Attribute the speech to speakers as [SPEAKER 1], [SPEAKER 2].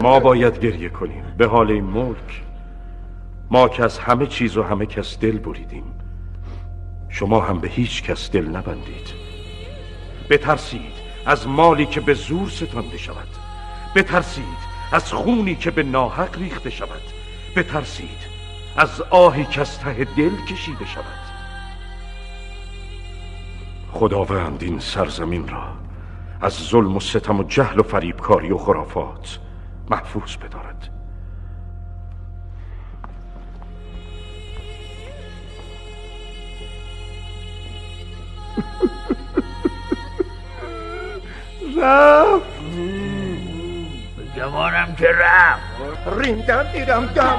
[SPEAKER 1] ما باید گریه کنیم به حال این ملک. ما که از همه چیز و همه کس دل بریدیم، شما هم به هیچ کس دل نبندید. بترسید از مالی که به زور ستانده شود، بترسید از خونی که به ناحق ریخته شود، بترسید از آهی که از ته دل کشیده شود. خداوند این سرزمین را از ظلم و ستم و جهل و فریبکاری و خرافات محفوظ بدارد.
[SPEAKER 2] رفت
[SPEAKER 3] جوانم که رفت.
[SPEAKER 2] ریندم دیدم دم